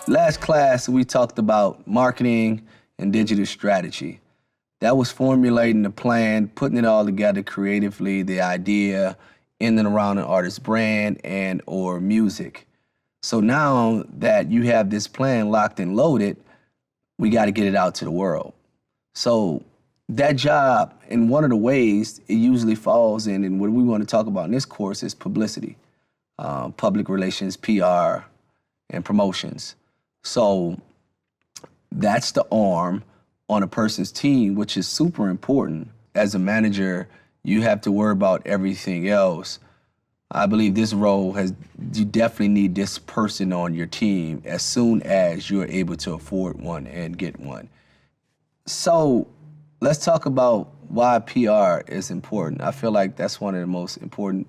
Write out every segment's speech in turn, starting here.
Last class, we talked about marketing and digital strategy. That was formulating the plan, putting it all together creatively, the idea in and around an artist's brand and or music. So now that you have this plan locked and loaded, we got to get it out to the world. So that job, in one of the ways it usually falls in, and what we want to talk about in this course is publicity, public relations, PR, and promotions. So that's the arm on a person's team, which is super important. As a manager, you have to worry about everything else. I believe this role you definitely need this person on your team as soon as you're able to afford one and get one. So let's talk about why PR is important. I feel like that's one of the most important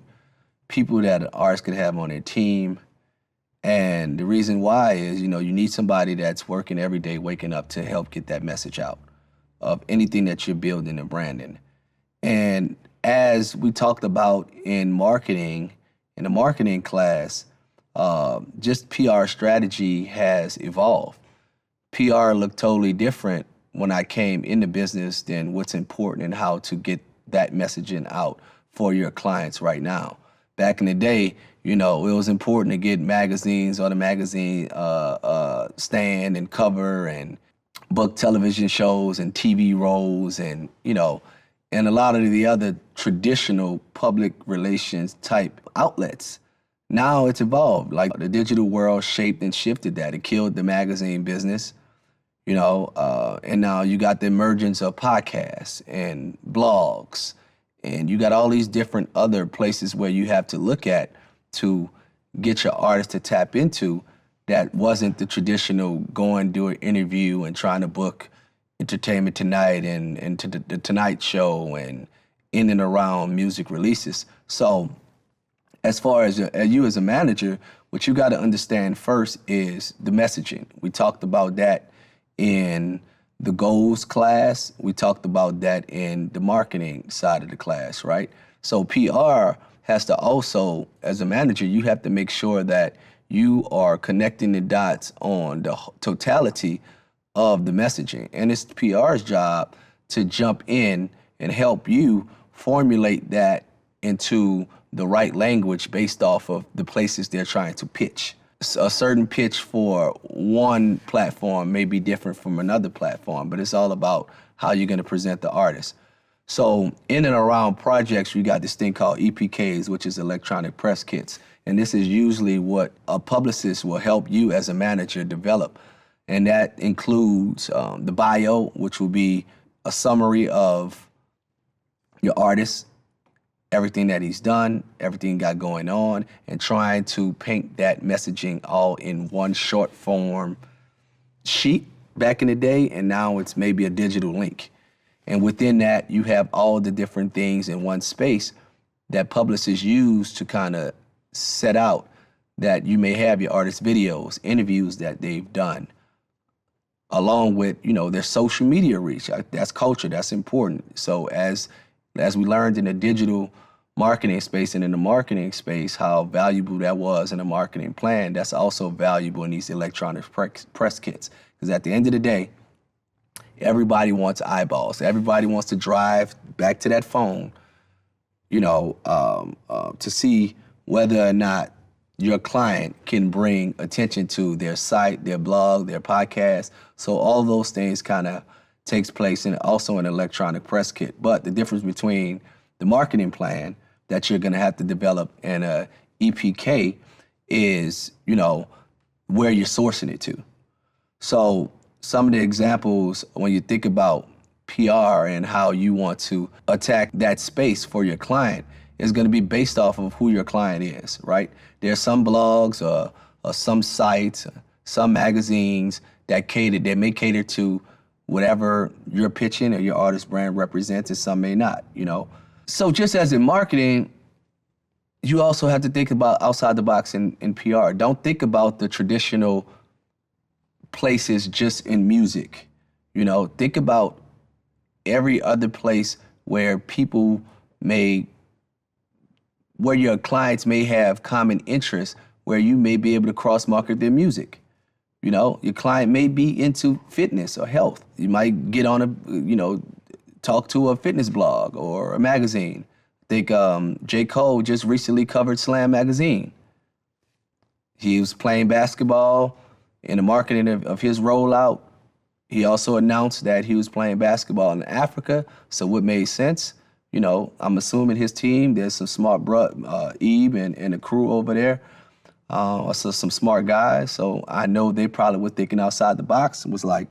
people that an artist could have on their team. And the reason why is, you need somebody that's working every day, waking up to help get that message out of anything that you're building and branding. And as we talked about in marketing, in the marketing class, just PR strategy has evolved. PR looked totally different when I came into business than what's important and how to get that messaging out for your clients right now. Back in the day, it was important to get magazines on the magazine stand and cover and book television shows and TV roles and a lot of the other traditional public relations type outlets. Now it's evolved. Like the digital world shaped and shifted that. It killed the magazine business, and now you got the emergence of podcasts and blogs, and you got all these different other places where you have to look at to get your artist to tap into that wasn't the traditional go and do an interview and trying to book Entertainment Tonight and to the Tonight Show and in and around music releases. So as far as you as a manager, what you got to understand first is the messaging. We talked about that in the goals class. We talked about that in the marketing side of the class, right? So PR has to also, as a manager, you have to make sure that you are connecting the dots on the totality of the messaging. And it's the PR's job to jump in and help you formulate that into the right language based off of the places they're trying to pitch. A certain pitch for one platform may be different from another platform, but it's all about how you're going to present the artist. So in and around projects, we got this thing called EPKs, which is electronic press kits. And this is usually what a publicist will help you as a manager develop. And that includes the bio, which will be a summary of your artist, everything that he's done, everything he got going on, and trying to paint that messaging all in one short form sheet back in the day, and now it's maybe a digital link. And within that, you have all the different things in one space that publicists use to kind of set out that you may have your artist videos, interviews that they've done, along with, their social media reach. That's culture, that's important. So as we learned in the digital marketing space and in the marketing space, how valuable that was in a marketing plan, that's also valuable in these electronic press kits. Because at the end of the day, everybody wants eyeballs. Everybody wants to drive back to that phone, to see whether or not your client can bring attention to their site, their blog, their podcast. So all those things kind of takes place in also an electronic press kit. But the difference between the marketing plan that you're going to have to develop and a EPK is, where you're sourcing it to. So some of the examples when you think about PR and how you want to attack that space for your client is going to be based off of who your client is, right? There's some blogs or some sites, some magazines that may cater to whatever you're pitching or your artist brand represents, and some may not, So just as in marketing, you also have to think about outside the box in PR. Don't think about the traditional places just in music. Think about every other place where where your clients may have common interests, where you may be able to cross-market their music. You know, your client may be into fitness or health. You might get on talk to a fitness blog or a magazine. I think J. Cole just recently covered Slam magazine. He was playing basketball in the marketing of his rollout. He also announced that he was playing basketball in Africa, so what made sense? You know, I'm assuming his team, there's some smart Ebe and the crew over there, also some smart guys. So I know they probably were thinking outside the box and was like,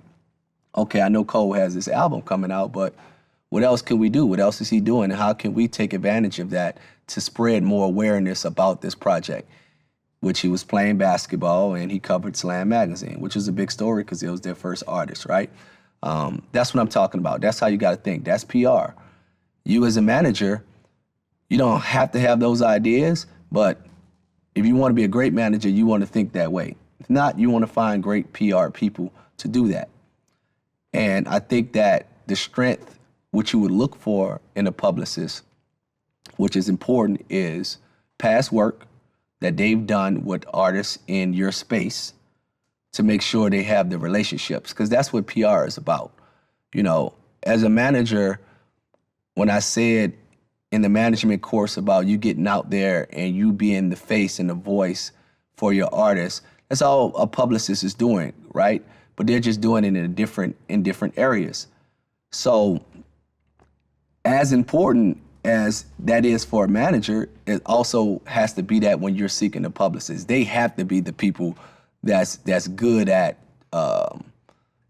okay, I know Cole has this album coming out, but what else can we do? What else is he doing? And how can we take advantage of that to spread more awareness about this project? Which he was playing basketball and he covered Slam magazine, which is a big story because it was their first artist, right? That's what I'm talking about. That's how you got to think. That's PR. You as a manager, you don't have to have those ideas, but if you want to be a great manager, you want to think that way. If not, you want to find great PR people to do that. And I think that the strength which you would look for in a publicist, which is important, is past work that they've done with artists in your space to make sure they have the relationships, because that's what PR is about. You know, as a manager, when I said in the management course about you getting out there and you being the face and the voice for your artists, that's all a publicist is doing, right? But they're just doing it in different areas. So as important as that is for a manager, it also has to be that when you're seeking a publicist. They have to be the people that's good at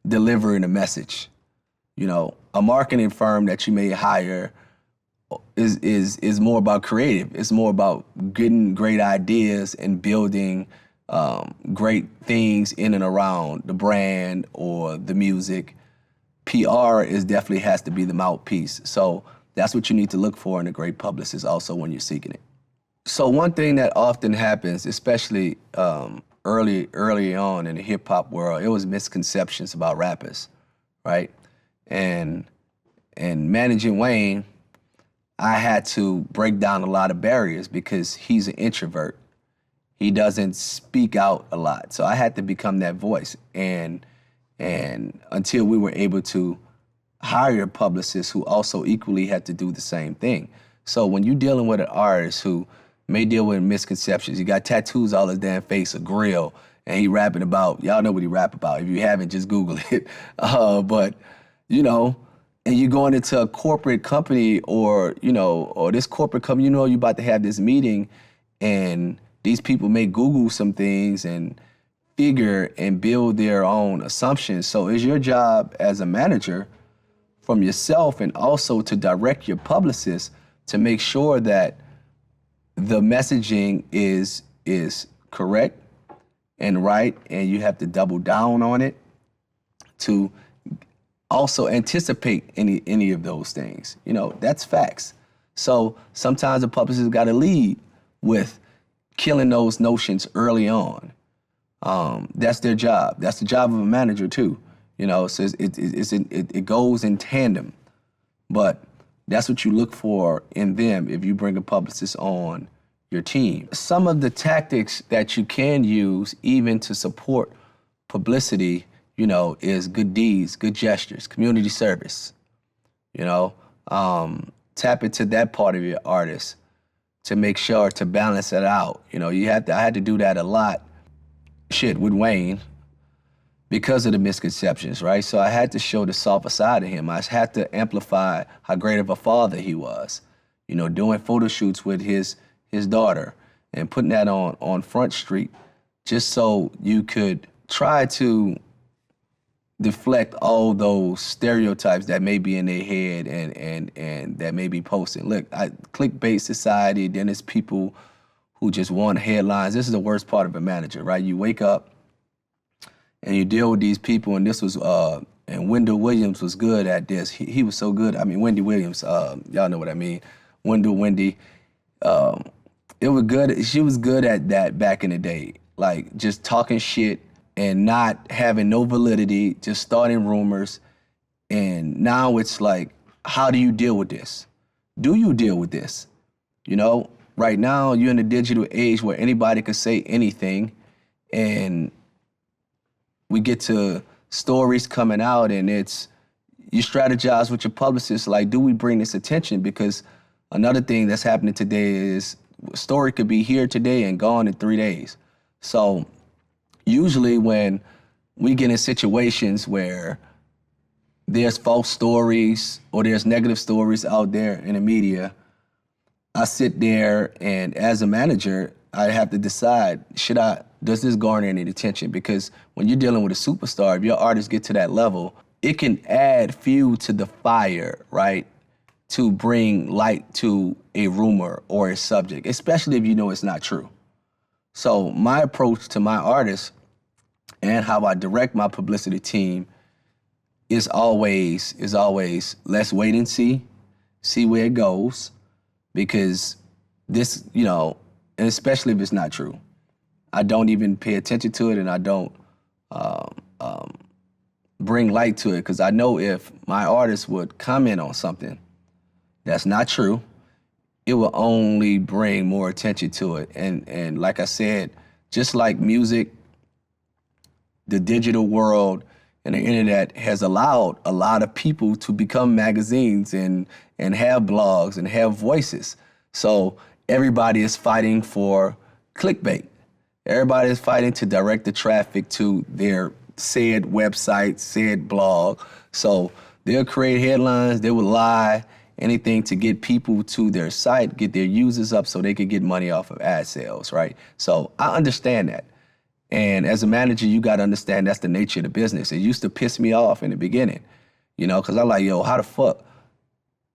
delivering a message. You know, a marketing firm that you may hire is more about creative. It's more about getting great ideas and building great things in and around the brand or the music. PR definitely has to be the mouthpiece. So that's what you need to look for in a great publicist also when you're seeking it. So one thing that often happens, especially early on in the hip hop world, it was misconceptions about rappers, right? And managing Wayne, I had to break down a lot of barriers because he's an introvert. He doesn't speak out a lot. So I had to become that voice. And until we were able to hire a publicist who also equally had to do the same thing. So when you're dealing with an artist who may deal with misconceptions, he got tattoos all his damn face, a grill, and he rapping about, y'all know what he rap about. If you haven't, just Google it. But, you know, and you're going into a corporate company or this corporate company, you know you're about to have this meeting and these people may Google some things and figure and build their own assumptions. So it's your job as a manager from yourself and also to direct your publicist to make sure that the messaging is correct and right, and you have to double down on it to also anticipate any of those things. You know, that's facts. So sometimes a publicist got to lead with killing those notions early on. That's their job. That's the job of a manager too. You know, so it goes in tandem. But that's what you look for in them if you bring a publicist on your team. Some of the tactics that you can use even to support publicity, you know, is good deeds, good gestures, community service. You know, tap into that part of your artist to make sure to balance it out. You know, I had to do that a lot, with Wayne, because of the misconceptions, right? So I had to show the softer side of him. I had to amplify how great of a father he was. You know, doing photo shoots with his daughter and putting that on Front Street just so you could try to deflect all those stereotypes that may be in their head and that may be posting. Look, clickbait society, then it's people who just want headlines. This is the worst part of a manager, right? You wake up and you deal with these people, and this was, and Wendell Williams was good at this. He was so good. I mean, Wendy Williams, y'all know what I mean. Wendy, it was good. She was good at that back in the day, like just talking shit and not having no validity, just starting rumors. And now it's like, how do you deal with this? Do you deal with this? You know, right now you're in a digital age where anybody can say anything, and we get to stories coming out, and you strategize with your publicist, like, do we bring this attention? Because another thing that's happening today is a story could be here today and gone in 3 days. So usually when we get in situations where there's false stories or there's negative stories out there in the media, I sit there, and as a manager, I have to decide, does this garner any attention? Because when you're dealing with a superstar, if your artists get to that level, it can add fuel to the fire, right? To bring light to a rumor or a subject, especially if you know it's not true. So my approach to my artists and how I direct my publicity team is always let's wait and see where it goes, because this, and especially if it's not true, I don't even pay attention to it, and I don't bring light to it, because I know if my artist would comment on something that's not true, it will only bring more attention to it. And like I said, just like music, the digital world and the internet has allowed a lot of people to become magazines and have blogs and have voices. So everybody is fighting for clickbait. Everybody is fighting to direct the traffic to their said website, said blog. So they'll create headlines, they will lie, anything to get people to their site, get their users up so they could get money off of ad sales, right? So I understand that. And as a manager, you got to understand that's the nature of the business. It used to piss me off in the beginning, because I'm like, yo, how the fuck?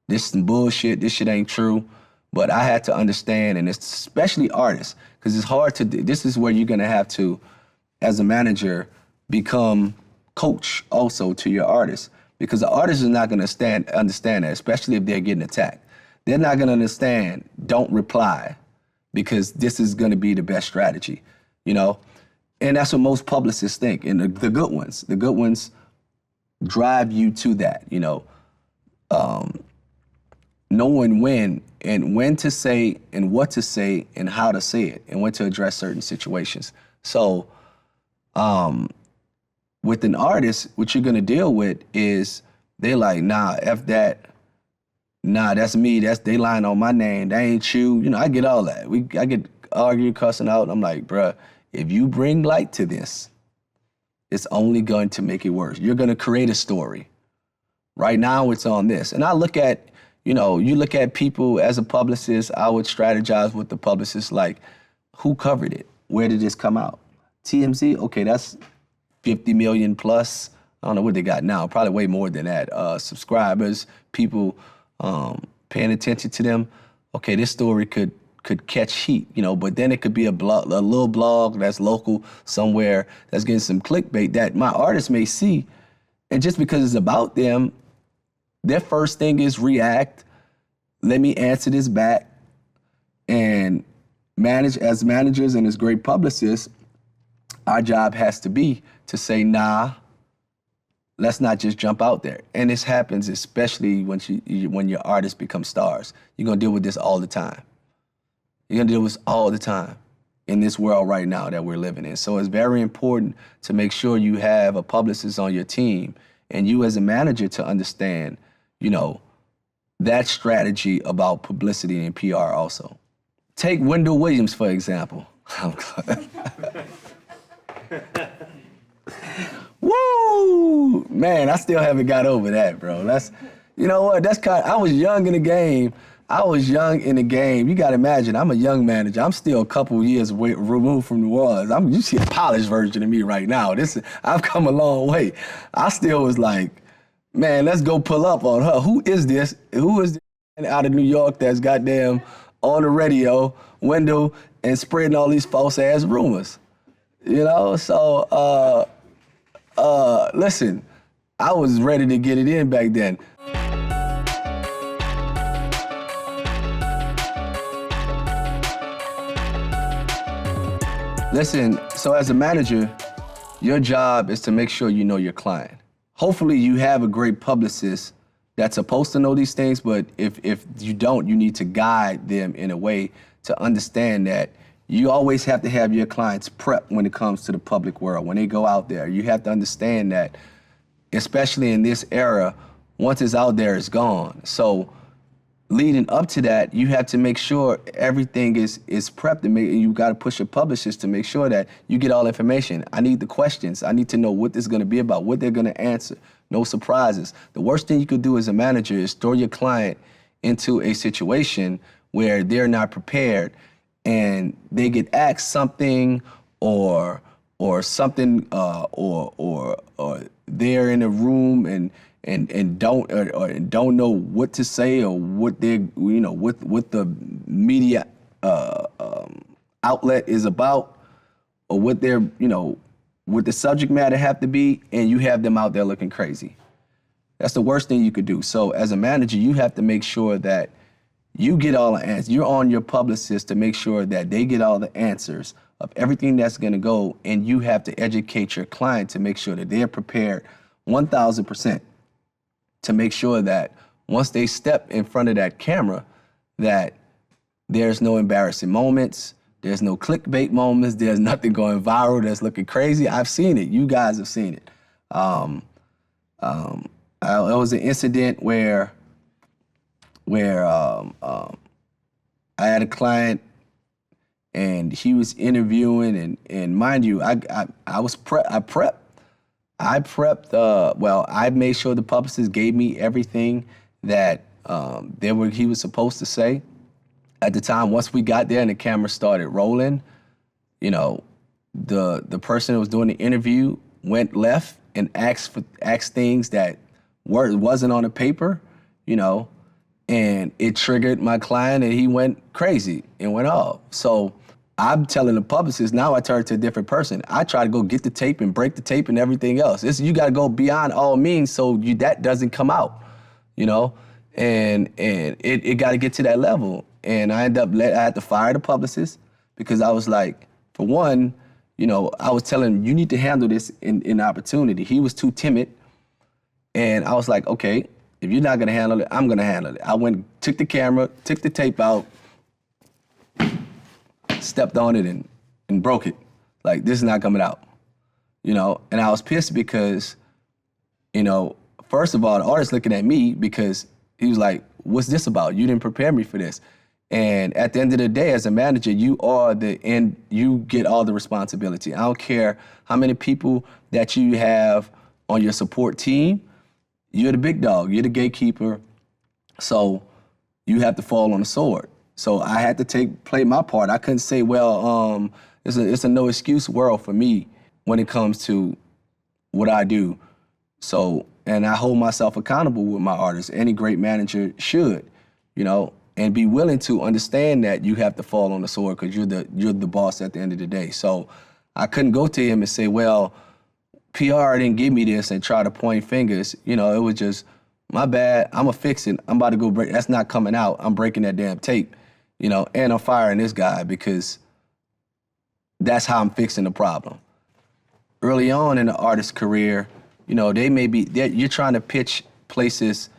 This is some bullshit. This shit ain't true. But I had to understand, and it's especially artists, because it's hard to do. This is where you're going to have to, as a manager, become coach also to your artists, because the artist is not going to understand that, especially if they're getting attacked. They're not going to understand, don't reply, because this is going to be the best strategy, And that's what most publicists think, and the good ones drive you to that, knowing when to say and what to say and how to say it and when to address certain situations. So with an artist, what you're gonna deal with is they like, nah, F that. Nah, that's me. They lying on my name. That ain't you. I get all that. I get arguing, cussing out. I'm like, bruh, if you bring light to this, it's only going to make it worse. You're gonna create a story. Right now, it's on this. And I look at, you look at people as a publicist, I would strategize with the publicist, like, who covered it? Where did this come out? TMZ? Okay, that's 50 million plus. I don't know what they got now, probably way more than that. Subscribers, people paying attention to them. Okay, this story could catch heat, but then it could be a little blog that's local somewhere that's getting some clickbait that my artists may see. And just because it's about them, their first thing is react. Let me answer this back. And as managers and as great publicists, our job has to be to say, nah, let's not just jump out there. And this happens especially when your artists become stars. You're gonna deal with this all the time. You're gonna deal with this all the time in this world right now that we're living in. So it's very important to make sure you have a publicist on your team and you as a manager to understand, that strategy about publicity and PR also. Take Wendell Williams, for example. Woo! Man, I still haven't got over that, bro. I was young in the game. You got to imagine, I'm a young manager. I'm still a couple years removed from New Orleans. You see a polished version of me right now. I've come a long way. I still was like, man, let's go pull up on her. Who is this out of New York that's goddamn on the radio, Wendell, and spreading all these false ass rumors? So listen, I was ready to get it in back then. Listen, so as a manager, your job is to make sure you know your client. Hopefully you have a great publicist that's supposed to know these things, but if you don't, you need to guide them in a way to understand that you always have to have your clients prepped when it comes to the public world. When they go out there, you have to understand that, especially in this era, once it's out there, it's gone. So leading up to that, you have to make sure everything is prepped, and you got to push your publishers to make sure that you get all information. I need the questions. I need to know what this is going to be about, what they're going to answer. No surprises. The worst thing you could do as a manager is throw your client into a situation where they're not prepared and they get asked something or something or they're in a room and don't know what to say, or what they what the media outlet is about, or what they're what the subject matter have to be, and you have them out there looking crazy. That's the worst thing you could do. So as a manager, you have to make sure that you get all the answers. You're on your publicist to make sure that they get all the answers of everything that's going to go, and you have to educate your client to make sure that they're prepared 1,000% to make sure that once they step in front of that camera, that there's no embarrassing moments, there's no clickbait moments, there's nothing going viral that's looking crazy. I've seen it. You guys have seen it. It was an incident where I had a client and he was interviewing, and mind you, I prepped. I made sure the publicist gave me everything that he was supposed to say. At the time, once we got there and the camera started rolling, the person that was doing the interview went left and asked things that wasn't on the paper, and it triggered my client, and he went crazy and went off. So I'm telling the publicist, now I turn to a different person. I try to go get the tape and break the tape and everything else. You got to go beyond all means so that doesn't come out, and it got to get to that level. And I had to fire the publicist because I was like, for one, I was telling him, you need to handle this in opportunity. He was too timid. And I was like, okay, if you're not going to handle it, I'm going to handle it. I went, took the camera, took the tape out, stepped on it and broke it. Like, this is not coming out, And I was pissed because, first of all, the artist looking at me because he was like, what's this about? You didn't prepare me for this. And at the end of the day, as a manager, you get all the responsibility. I don't care how many people that you have on your support team. You're the big dog. You're the gatekeeper. So you have to fall on the sword. So I had to play my part. I couldn't say, well, it's a no excuse world for me when it comes to what I do. So, and I hold myself accountable with my artists. Any great manager should, and be willing to understand that you have to fall on the sword because you're the boss at the end of the day. So I couldn't go to him and say, well, PR didn't give me this, and try to point fingers. It was just, my bad, I'm going to fix it. I'm about to go break, that's not coming out. I'm breaking that damn tape, and I'm firing this guy because that's how I'm fixing the problem. Early on in the artist's career, you're trying to pitch places,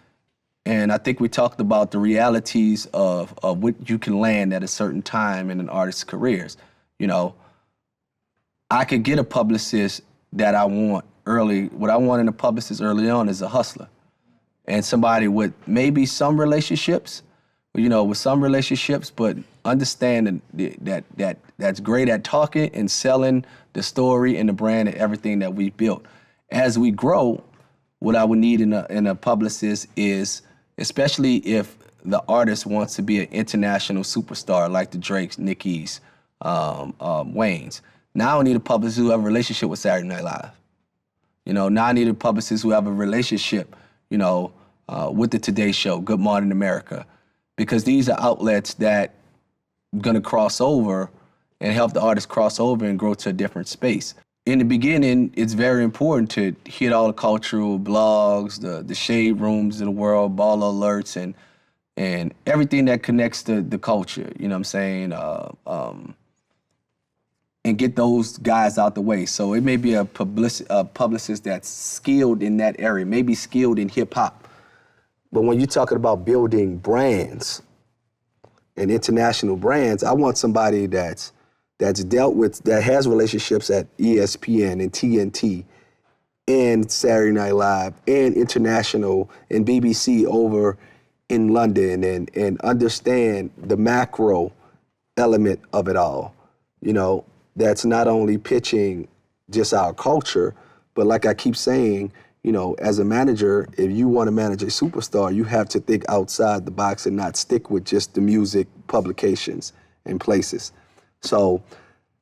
and I think we talked about the realities of what you can land at a certain time in an artist's careers. I could get a publicist that I want early. What I want in a publicist early on is a hustler and somebody with maybe some relationships, but understand that's great at talking and selling the story and the brand and everything that we've built. As we grow, what I would need in a publicist is, especially if the artist wants to be an international superstar like the Drakes, Nickies, Waynes. Now I need a publicist who have a relationship with Saturday Night Live. Now I need a publicist who have a relationship, with the Today Show, Good Morning America, because these are outlets that are gonna cross over and help the artist cross over and grow to a different space. In the beginning, it's very important to hit all the cultural blogs, the shade rooms of the world, ball alerts, and everything that connects to the culture. You know what I'm saying? And get those guys out the way. So it may be a publicist that's skilled in that area, maybe skilled in hip hop. But when you're talking about building brands and international brands, I want somebody that's that's dealt with, that has relationships at ESPN and TNT and Saturday Night Live and International and BBC over in London, and understand the macro element of it all. You know, that's not only pitching just our culture, but like I keep saying, you know, as a manager, if you want to manage a superstar, you have to think outside the box and not stick with just the music publications and places. So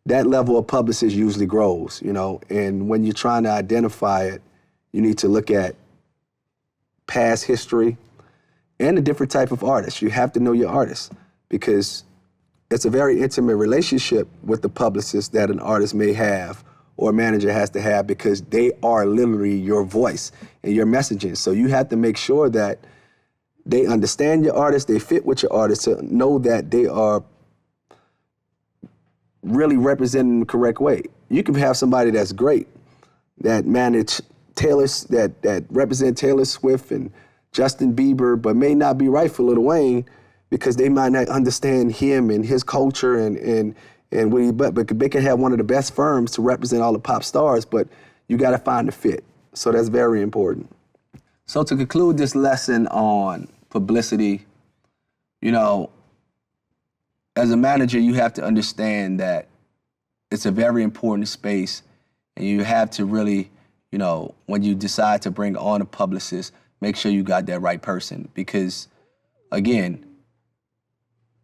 that level of publicist usually grows, you know, and when you're trying to identify it, you need to look at past history and a different type of artist. You have to know your artist, because it's a very intimate relationship with the publicist that an artist may have or a manager has to have, because they are literally your voice and your messaging. So you have to make sure that they understand your artist, they fit with your artist, to know that they are really representing the correct way. You can have somebody that's great, that manage that represent Taylor Swift and Justin Bieber, but may not be right for Lil Wayne, because they might not understand him and his culture and what he, but they can have one of the best firms to represent all the pop stars, but you got to find the fit. So that's very important. So to conclude this lesson on publicity, you know, as a manager, you have to understand that it's a very important space, and you have to really, you know, when you decide to bring on a publicist, make sure you got that right person, because, again,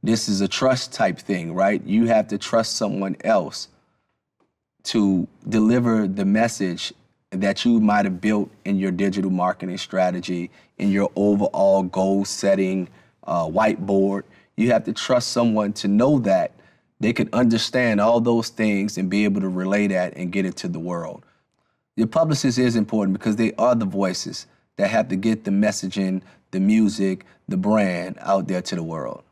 this is a trust type thing, right? You have to trust someone else to deliver the message that you might have built in your digital marketing strategy, in your overall goal setting whiteboard. You have to trust someone to know that they can understand all those things and be able to relay that and get it to the world. Your publicist is important because they are the voices that have to get the messaging, the music, the brand out there to the world.